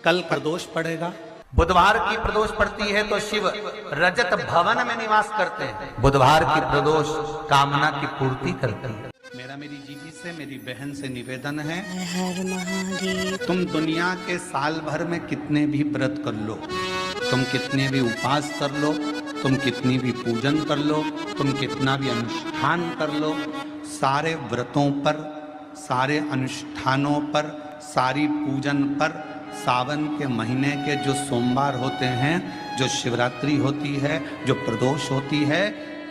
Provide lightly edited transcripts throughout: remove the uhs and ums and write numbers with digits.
कल प्रदोष पड़ेगा। बुधवार की प्रदोष पड़ती है तो शिव रजत भवन में निवास करते हैं। बुधवार की प्रदोष कामना की पूर्ति करती है। मेरा मेरी जीजी से, मेरी बहन से निवेदन है, हर महादेव। तुम दुनिया के साल भर में कितने भी व्रत कर लो, तुम कितने भी उपास कर लो, तुम कितनी भी पूजन कर लो, तुम कितना भी अनुष्ठान कर लो, सारे व्रतों पर, सारे अनुष्ठानों पर, सारी पूजन पर सावन के महीने के जो सोमवार होते हैं, जो शिवरात्रि होती है, जो प्रदोष होती है,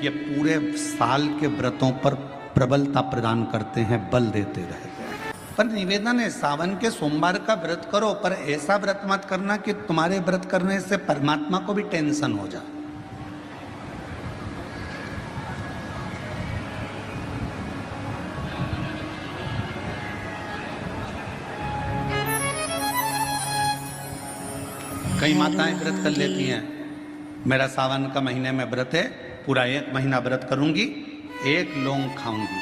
ये पूरे साल के व्रतों पर प्रबलता प्रदान करते हैं, बल देते रहते हैं। पर निवेदन है, सावन के सोमवार का व्रत करो, पर ऐसा व्रत मत करना कि तुम्हारे व्रत करने से परमात्मा को भी टेंशन हो जाए। कई माताएं व्रत कर लेती हैं, मेरा सावन का महीने में व्रत है, पूरा 1 महीना व्रत करूंगी, 1 लौंग खाऊंगी,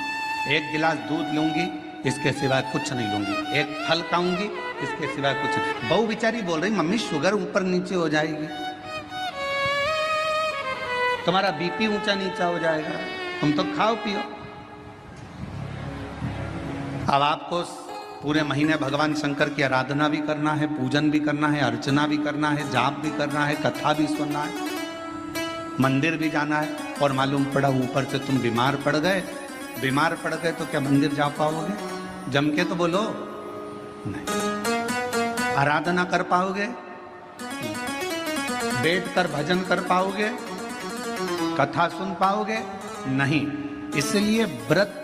1 गिलास दूध लूंगी, इसके सिवाय कुछ नहीं लूंगी, 1 फल खाऊंगी, इसके सिवाय कुछ नहीं। बहू बेचारी बोल रही, मम्मी शुगर ऊपर नीचे हो जाएगी, तुम्हारा बीपी ऊंचा नीचा हो जाएगा, तुम तो खाओ पियो। अब आपको पूरे महीने भगवान शंकर की आराधना भी करना है, पूजन भी करना है, अर्चना भी करना है, जाप भी करना है, कथा भी सुनना है, मंदिर भी जाना है, और मालूम पड़ा ऊपर से तुम बीमार पड़ गए। बीमार पड़ गए तो क्या मंदिर जा पाओगे? जम के तो बोलो, नहीं। आराधना कर पाओगे? बैठकर भजन कर पाओगे? कथा सुन पाओगे? नहीं। इसलिए व्रत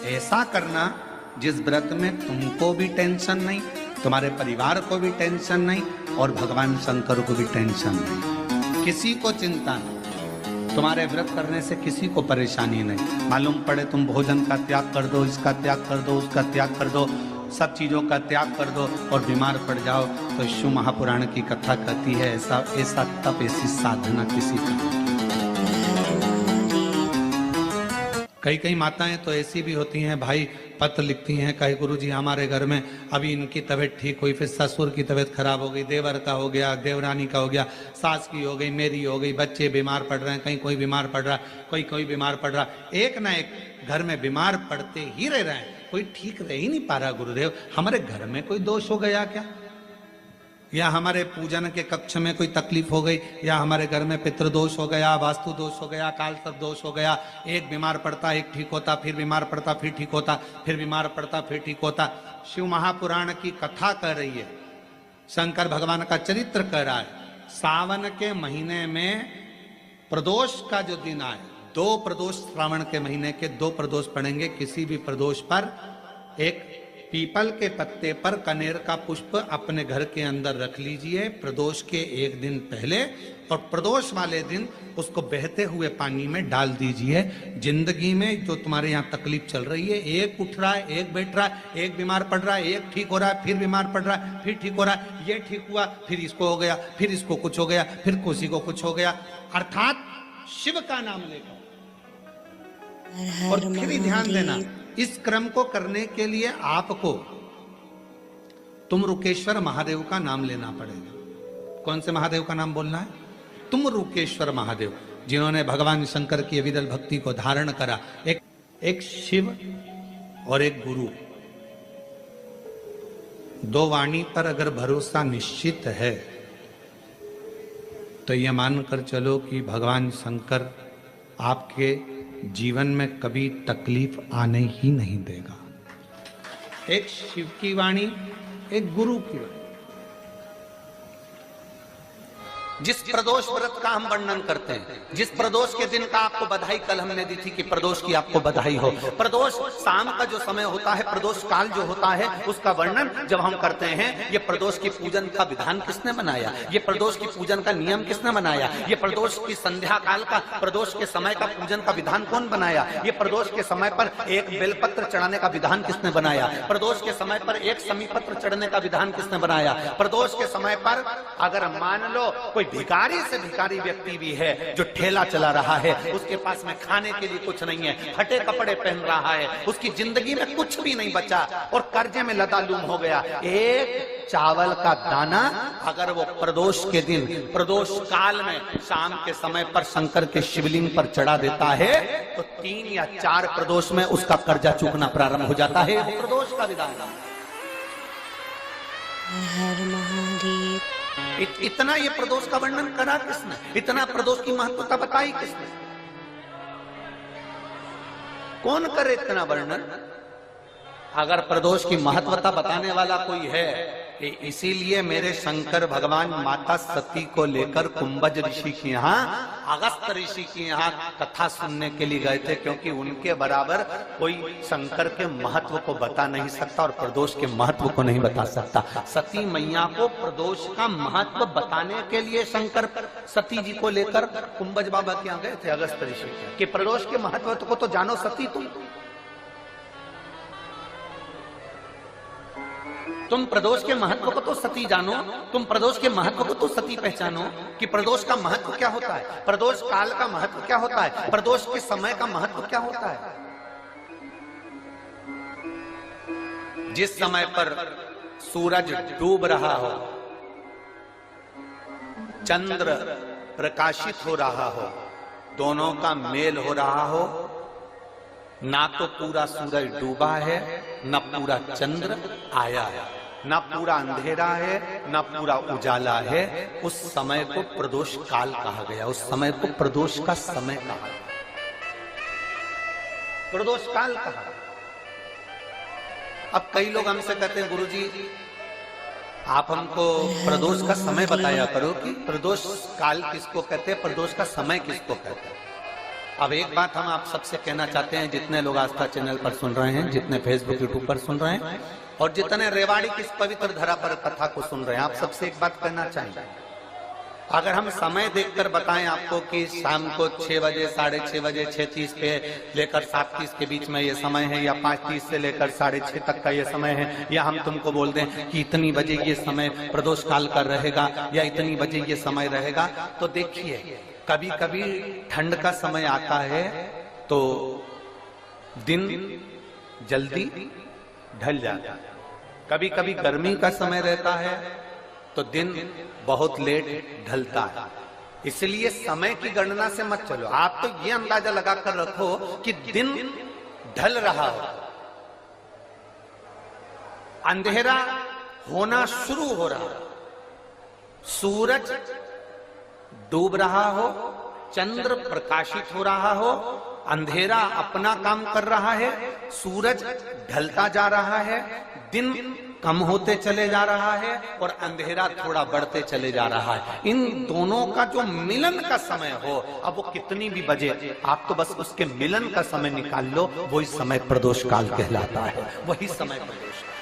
ऐसा करना जिस व्रत में तुमको भी टेंशन नहीं, तुम्हारे परिवार को भी टेंशन नहीं, और भगवान शंकर को भी टेंशन नहीं, किसी को चिंता नहीं, तुम्हारे व्रत करने से किसी को परेशानी नहीं। मालूम पड़े तुम भोजन का त्याग कर दो, इसका त्याग कर दो, उसका त्याग कर दो, सब चीजों का त्याग कर दो और बीमार पड़ जाओ, तो शिव महापुराण की कथा कहती है ऐसा तप, ऐसी साधना किसी का। कई माताएं तो ऐसी भी होती हैं भाई, पत्र लिखती हैं, कहे गुरुजी हमारे घर में अभी इनकी तबीयत ठीक हुई, फिर ससुर की तबीयत खराब हो गई, देवर का हो गया, देवरानी का हो गया, सास की हो गई, मेरी हो गई, बच्चे बीमार पड़ रहे हैं, कहीं कोई बीमार पड़ रहा, कोई बीमार पड़ रहा, एक ना एक घर में बीमार पड़ते ही रह रहे हैं, कोई ठीक रह ही नहीं पा रहा। गुरुदेव हमारे घर में कोई दोष हो गया क्या, या हमारे पूजन के कक्ष में कोई तकलीफ हो गई, या हमारे घर में पितृदोष हो गया, वास्तु दोष हो गया, काल सर्प दोष हो गया, एक बीमार पड़ता एक ठीक होता, फिर बीमार पड़ता फिर ठीक होता, फिर बीमार पड़ता फिर ठीक होता। शिव महापुराण की कथा कह रही है, शंकर भगवान का चरित्र कह रहा है, सावन के महीने में प्रदोष का जो दिन आए, 2 प्रदोष श्रावण के महीने के 2 प्रदोष पड़ेंगे, किसी भी प्रदोष पर एक पीपल के पत्ते पर कनेर का पुष्प अपने घर के अंदर रख लीजिए प्रदोष के 1 दिन पहले, और प्रदोष वाले दिन उसको बहते हुए पानी में डाल दीजिए। जिंदगी में जो तुम्हारे यहाँ तकलीफ चल रही है, एक उठ रहा है, एक बैठ रहा है, एक बीमार पड़ रहा है, एक ठीक हो रहा है, फिर बीमार पड़ रहा है, फिर ठीक हो रहा है, ये ठीक हुआ, फिर इसको हो गया, फिर इसको कुछ हो गया, फिर किसी को कुछ हो गया, अर्थात शिव का नाम लेकर। और फिर भी ध्यान देना, इस क्रम को करने के लिए आपको तुमरुकेश्वर महादेव का नाम लेना पड़ेगा। कौन से महादेव का नाम बोलना है? तुमरुकेश्वर महादेव, जिन्होंने भगवान शंकर की अविरल भक्ति को धारण करा। एक शिव और एक गुरु, 2 वाणी पर अगर भरोसा निश्चित है तो यह मानकर चलो कि भगवान शंकर आपके जीवन में कभी तकलीफ आने ही नहीं देगा। एक शिव की वाणी, एक गुरु की वाणी। जिस प्रदोष व्रत का हम वर्णन करते हैं, जिस प्रदोष के दिन का आपको बधाई कल हमने दी थी कि प्रदोष की आपको बधाई हो, प्रदोष शाम का जो समय होता है, प्रदोष काल जो होता है, उसका वर्णन जब हम करते हैं, ये प्रदोष की पूजन का विधान किसने बनाया, ये प्रदोष की पूजन का नियम किसने बनाया, ये प्रदोष की संध्या काल का, प्रदोष के समय का पूजन का विधान कौन बनाया, ये प्रदोष के समय पर एक बेलपत्र चढ़ाने का विधान किसने बनाया, प्रदोष के समय पर एक समीपत्र चढ़ने का विधान किसने बनाया, प्रदोष के समय पर अगर मान लो कोई कोई भिखारी से भिखारी व्यक्ति भी है जो ठेला चला रहा है, उसके पास में खाने के लिए कुछ नहीं है, फटे कपड़े पहन रहा है, उसकी जिंदगी में कुछ भी नहीं बचा और कर्जे में लदालूम हो गया। एक चावल का दाना अगर वो प्रदोष के दिन, प्रदोष काल में शाम के समय पर शंकर के शिवलिंग पर चढ़ा देता है तो 3 या 4 प्रदोष में उसका कर्जा चूकना प्रारंभ हो जाता है। प्रदोष का विधान हर महादेव। इतना ये प्रदोष का वर्णन करा किसने? इतना प्रदोष की महत्वता बताई किसने? कौन करे इतना वर्णन? अगर प्रदोष की महत्वता बताने वाला कोई है, इसीलिए मेरे शंकर भगवान माता सती को लेकर कुंभज ऋषि के यहाँ, अगस्त ऋषि के यहाँ कथा सुनने के लिए गए थे, क्योंकि उनके बराबर कोई शंकर के महत्व को बता नहीं सकता और प्रदोष के महत्व को नहीं बता सकता। सती मैया को प्रदोष का महत्व बताने के लिए शंकर सती जी को लेकर कुंभज बाबा के यहाँ गए थे, अगस्त ऋषि कि प्रदोष के महत्व को तो जानो सती, तुम प्रदोष के महत्व को तो सती जानो, तुम प्रदोष के महत्व को तो सती पहचानो कि प्रदोष का महत्व क्या होता है, प्रदोष काल का महत्व क्या होता है, प्रदोष के समय का महत्व क्या होता है। जिस समय पर सूरज डूब रहा हो, चंद्र प्रकाशित हो रहा हो, दोनों का मेल हो रहा हो, ना तो पूरा सूरज डूबा है, ना पूरा चंद्र आया है, ना पूरा अंधेरा है, ना पूरा उजाला है, उस समय को प्रदोष काल कहा गया, उस समय को प्रदोष का समय कहा, प्रदोष काल कहा। अब कई लोग हमसे कहते हैं गुरुजी आप हमको प्रदोष का समय बताया करो कि प्रदोष काल किसको कहते हैं, प्रदोष का समय किसको कहते हैं। अब एक बात हम आप सबसे कहना चाहते हैं, जितने लोग आस्था चैनल पर सुन रहे हैं, जितने फेसबुक यूट्यूब पर सुन रहे हैं और जितने रेवाड़ी की इस पवित्र धरा पर कथा को सुन रहे हैं, आप सबसे एक बात कहना चाहेंगे, अगर हम समय देखकर बताएं आपको कि शाम को 6 बजे, 6:30 बजे, 6:30 पे लेकर 7:30 के बीच में ये समय है, या 5:30 से लेकर 6:30 तक का ये समय है, या हम तुमको बोल दें कि इतनी बजे ये समय प्रदोष काल का रहेगा या इतनी बजे ये समय रहेगा, तो देखिए कभी कभी ठंड का समय आता है तो दिन जल्दी ढल जाता है, कभी कभी गर्मी का समय रहता है तो दिन बहुत लेट ढलता है। इसलिए समय की गणना से मत चलो, आप तो ये अंदाजा लगाकर रखो कि दिन ढल रहा हो, अंधेरा होना शुरू हो रहा हो, सूरज डूब रहा हो, चंद्र प्रकाशित हो रहा हो, अंधेरा अपना काम कर रहा है, सूरज ढलता जा रहा है, दिन कम होते चले जा रहा है और अंधेरा थोड़ा बढ़ते चले जा रहा है। इन दोनों का जो मिलन का समय हो, अब वो कितनी भी बजे, आप तो बस उसके मिलन का समय निकाल लो, वही समय प्रदोष काल कहलाता है, वही समय प्रदोष काल।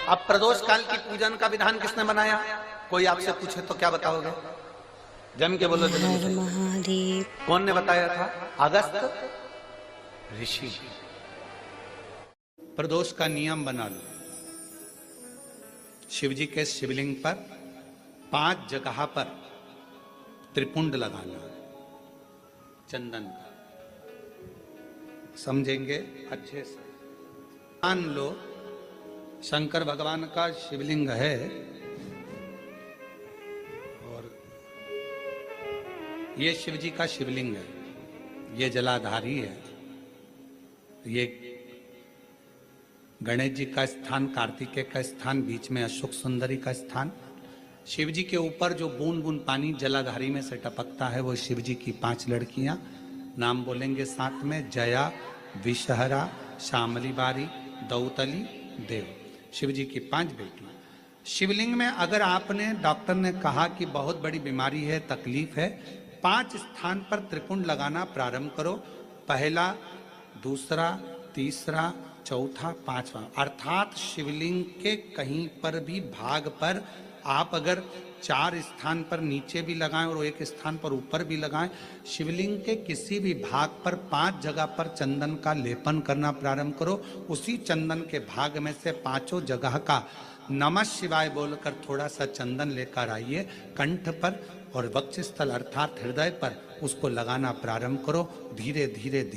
अब प्रदोष काल की पूजन का विधान किसने बनाया? कोई आपसे पूछे तो क्या बताओगे? जम के बोलो। हर महादेव। कौन ने बताया था? अगस्त ऋषि। प्रदोष का नियम बना लो, शिव जी के शिवलिंग पर 5 जगह पर त्रिपुंड लगाना है चंदन का, समझेंगे अच्छे से। मान लो शंकर भगवान का शिवलिंग है और ये शिव जी का शिवलिंग है, ये जलाधारी है, ये गणेश जी का स्थान, कार्तिकेय का स्थान, बीच में अशोक सुंदरी का स्थान। शिव जी के ऊपर जो बूंद बूंद पानी जलाधारी में से टपकता है वो शिव जी की 5 लड़कियां, नाम बोलेंगे साथ में, जया, विषहरा, श्यामली बारी, दौतली, देव। शिव जी की 5 बेटियां। शिवलिंग में अगर आपने, डॉक्टर ने कहा कि बहुत बड़ी बीमारी है, तकलीफ है, 5 स्थान पर त्रिपुंड लगाना प्रारंभ करो। पहला, दूसरा, तीसरा, चौथा, 5वां, अर्थात शिवलिंग के कहीं पर भी भाग पर आप अगर 4 स्थान पर नीचे भी लगाएं और एक स्थान पर ऊपर भी लगाएं। शिवलिंग के किसी भी भाग पर 5 जगह पर चंदन का लेपन करना प्रारंभ करो। उसी चंदन के भाग में से 5 जगह का नमः शिवाय बोलकर थोड़ा सा चंदन लेकर आइए, कंठ पर और वक्षस्थल अर्थात हृदय पर उसको लगाना प्रारंभ करो। धीरे धीरे धीरे